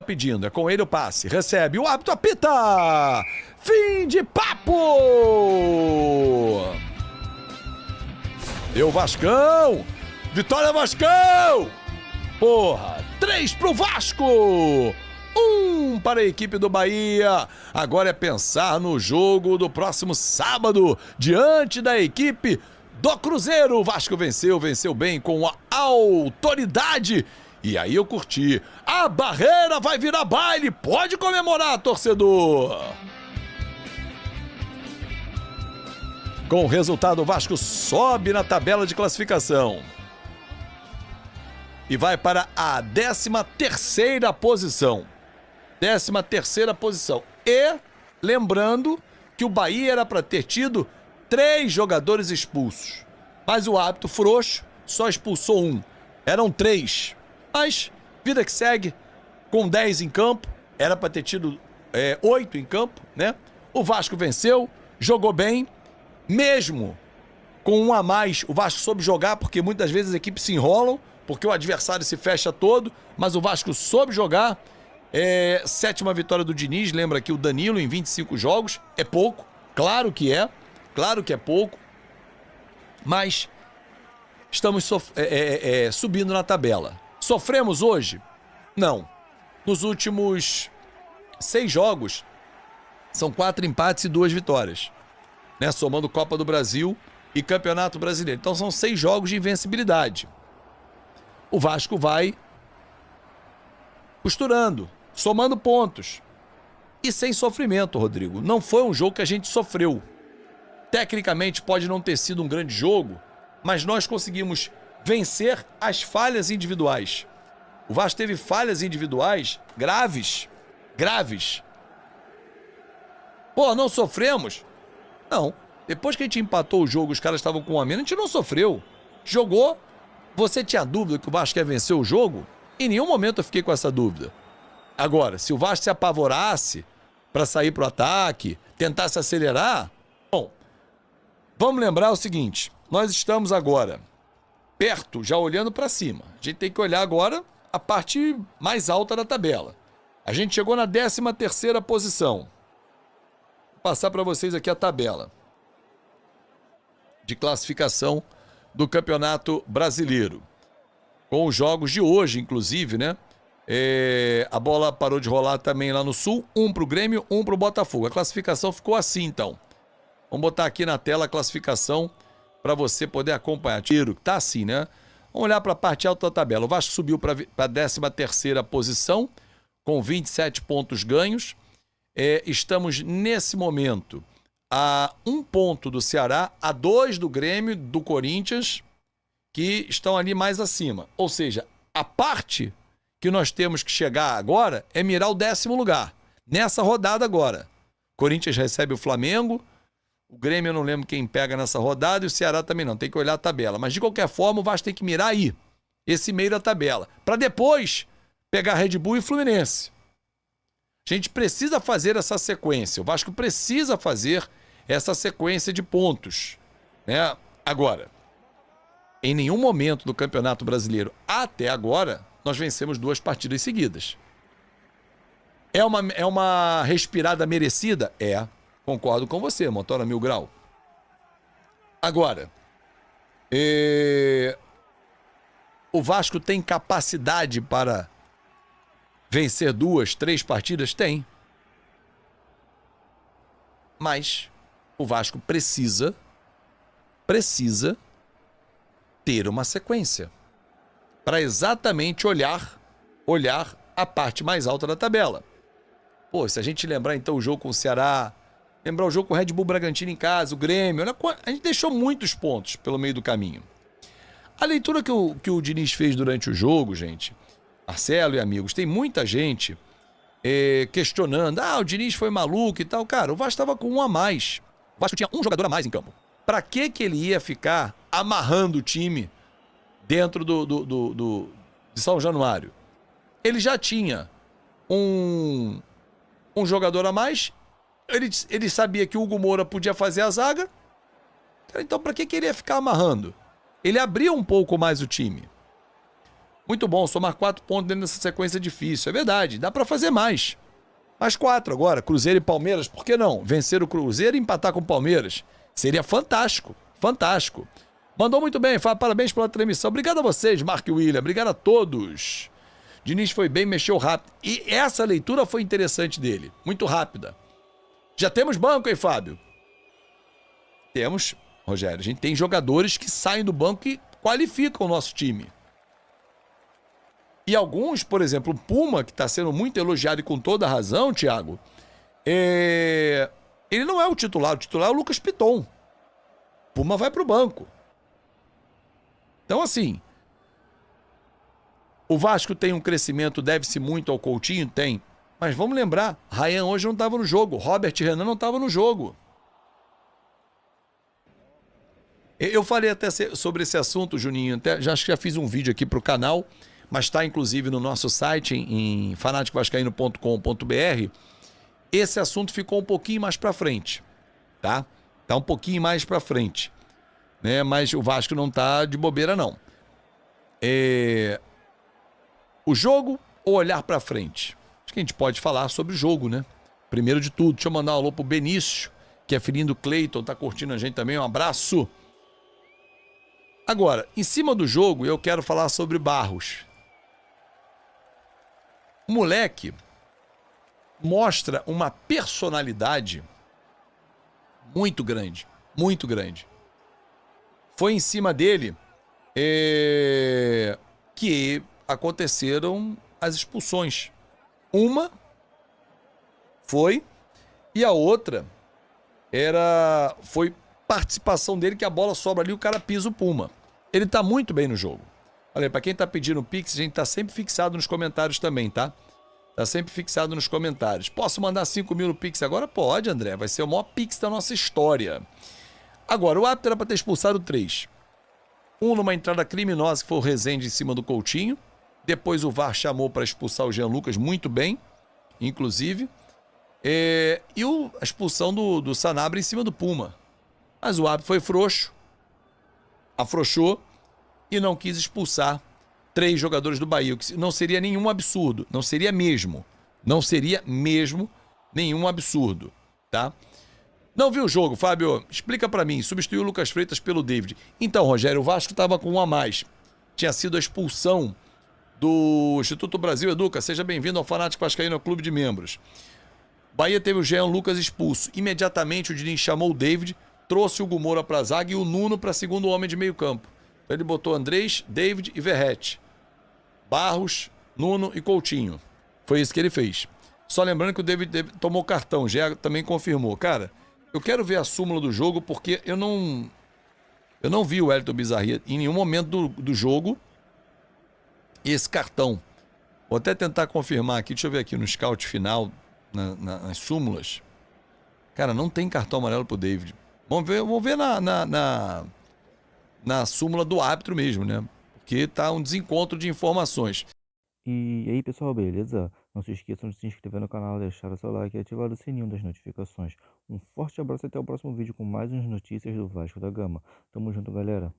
pedindo, é com ele o passe, recebe, o árbitro apita! Fim de papo! Deu Vascão! Vitória Vascão! Porra, 3 pro Vasco! 1 para a equipe do Bahia. Agora é pensar no jogo do próximo sábado, diante da equipe do Cruzeiro. O Vasco venceu bem com a autoridade. E aí eu curti. A barreira vai virar baile. Pode comemorar, torcedor. Com o resultado, o Vasco sobe na tabela de classificação. E vai para a 13ª posição. 13ª posição. E lembrando que o Bahia era para ter tido 3 jogadores expulsos. Mas o árbitro frouxo só expulsou 1. Eram 3. Mas, vida que segue, com 10 em campo, era para ter tido 8 em campo, né? O Vasco venceu, jogou bem, mesmo com 1 a mais, o Vasco soube jogar, porque muitas vezes as equipes se enrolam, porque o adversário se fecha todo, mas o Vasco soube jogar. 7ª vitória do Diniz, lembra aqui o Danilo em 25 jogos, é pouco, claro que é pouco, mas estamos subindo na tabela. Sofremos hoje? Não. Nos últimos 6 jogos, são 4 empates e 2 vitórias, né? Somando Copa do Brasil e Campeonato Brasileiro. Então são 6 jogos de invencibilidade. O Vasco vai costurando, somando pontos. E sem sofrimento, Rodrigo. Não foi um jogo que a gente sofreu. Tecnicamente pode não ter sido um grande jogo, mas nós conseguimos vencer as falhas individuais. O Vasco teve falhas individuais graves. Pô, não sofremos? Não. Depois que a gente empatou o jogo, os caras estavam com 1 a menos, a gente não sofreu. Jogou. Você tinha dúvida que o Vasco ia vencer o jogo? Em nenhum momento eu fiquei com essa dúvida. Agora, se o Vasco se apavorasse para sair pro ataque, tentasse acelerar, bom, vamos lembrar o seguinte, nós estamos agora perto, já olhando para cima. A gente tem que olhar agora a parte mais alta da tabela. A gente chegou na 13ª posição. Vou passar para vocês aqui a tabela de classificação do Campeonato Brasileiro. Com os jogos de hoje, inclusive, né? A bola parou de rolar também lá no Sul. 1 pro Grêmio, 1 pro Botafogo. A classificação ficou assim, então. Vamos botar aqui na tela a classificação para você poder acompanhar. Tiro, tá assim, né? Vamos olhar para a parte alta da tabela. O Vasco subiu para a 13ª posição, com 27 pontos ganhos. Estamos, nesse momento, a 1 ponto do Ceará, a 2 do Grêmio, do Corinthians, que estão ali mais acima. Ou seja, a parte que nós temos que chegar agora é mirar o 10º lugar. Nessa rodada agora. Corinthians recebe o Flamengo, o Grêmio eu não lembro quem pega nessa rodada e o Ceará também não. Tem que olhar a tabela. Mas de qualquer forma o Vasco tem que mirar aí, esse meio da tabela, para depois pegar Red Bull e Fluminense. A gente precisa fazer essa sequência. O Vasco precisa fazer essa sequência de pontos, né? Agora, em nenhum momento do Campeonato Brasileiro até agora, nós vencemos 2 partidas seguidas. É uma respirada merecida? Concordo com você, Motora Mil Grau. Agora, o Vasco tem capacidade para vencer 2, 3 partidas? Tem. Mas o Vasco precisa ter uma sequência para exatamente olhar a parte mais alta da tabela. Pô, se a gente lembrar então o jogo com o Ceará, lembrar o jogo com o Red Bull Bragantino em casa, o Grêmio, a gente deixou muitos pontos pelo meio do caminho. A leitura que o Diniz fez durante o jogo, gente, Marcelo e amigos, tem muita gente questionando, o Diniz foi maluco e tal. Cara, o Vasco estava com 1 a mais. O Vasco tinha 1 jogador a mais em campo. Pra que ele ia ficar amarrando o time dentro de São Januário? Ele já tinha um jogador a mais, ele sabia que o Hugo Moura podia fazer a zaga, então pra que ele ia ficar amarrando? Ele abriu um pouco mais o time. Muito bom, somar 4 pontos dentro dessa sequência difícil. É verdade, dá pra fazer mais. Mais 4 agora, Cruzeiro e Palmeiras, por que não? Vencer o Cruzeiro e empatar com o Palmeiras. Seria fantástico, fantástico. Mandou muito bem, fala parabéns pela transmissão. Obrigado a vocês, Mark e William, obrigado a todos. Diniz foi bem, mexeu rápido. E essa leitura foi interessante dele, muito rápida. Já temos banco, hein, Fábio? Temos, Rogério. A gente tem jogadores que saem do banco e qualificam o nosso time. E alguns, por exemplo, o Puma, que está sendo muito elogiado e com toda a razão, Thiago, ele não é o titular é o Lucas Piton. Puma vai para o banco. Então, assim, o Vasco tem um crescimento, deve-se muito ao Coutinho? Tem. Mas vamos lembrar, Ryan hoje não estava no jogo, Robert Renan não estava no jogo. Eu falei até sobre esse assunto, Juninho, até, acho que já fiz um vídeo aqui para o canal, mas está inclusive no nosso site em fanaticovascaíno.com.br. Esse assunto ficou um pouquinho mais para frente, tá? Tá um pouquinho mais para frente, né? Mas o Vasco não tá de bobeira não. O jogo ou olhar para frente? Acho que a gente pode falar sobre o jogo, né? Primeiro de tudo, deixa eu mandar um alô pro Benício, que é filhinho do Cleiton, tá curtindo a gente também, um abraço. Agora, em cima do jogo, eu quero falar sobre Barros. O moleque mostra uma personalidade muito grande, muito grande. Foi em cima dele que aconteceram as expulsões. Uma foi e a outra foi participação dele, que a bola sobra ali e o cara pisa o Puma. Ele tá muito bem no jogo. Olha aí, pra quem tá pedindo o Pix, a gente tá sempre fixado nos comentários também, tá? Tá sempre fixado nos comentários. Posso mandar 5 mil no Pix agora? Pode, André. Vai ser o maior Pix da nossa história. Agora, o árbitro era pra ter expulsado 3. Um numa entrada criminosa, que foi o Rezende em cima do Coutinho. Depois o VAR chamou para expulsar o Jean Lucas muito bem, inclusive. E a expulsão do Sanabria em cima do Puma. Mas o árbitro foi frouxo, afrouxou e não quis expulsar 3 jogadores do Bahia, o que não seria nenhum absurdo, não seria mesmo nenhum absurdo, tá? Não viu o jogo, Fábio? Explica pra mim, substituiu o Lucas Freitas pelo David. Então, Rogério, o Vasco tava com um a mais. Tinha sido a expulsão do Instituto Brasil Educa. Seja bem-vindo ao Fanático Vascaíno, ao Clube de Membros. Bahia teve o Jean Lucas expulso. Imediatamente o Diniz chamou o David, trouxe o Hugo Moura pra zaga e o Nuno pra segundo homem de meio campo. Então ele botou Andrés, David e Verrete. Barros, Nuno e Coutinho. Foi isso que ele fez. Só lembrando que o David tomou cartão, já também confirmou. Cara, eu quero ver a súmula do jogo porque eu não vi o Wellington Bizarria em nenhum momento do jogo esse cartão. Vou até tentar confirmar aqui, deixa eu ver aqui no scout final, nas súmulas. Cara, não tem cartão amarelo pro David. Vamos ver na súmula do árbitro mesmo, né? Porque tá um desencontro de informações. E aí, pessoal, beleza? Não se esqueçam de se inscrever no canal, deixar o seu like e ativar o sininho das notificações. Um forte abraço e até o próximo vídeo com mais umas notícias do Vasco da Gama. Tamo junto, galera.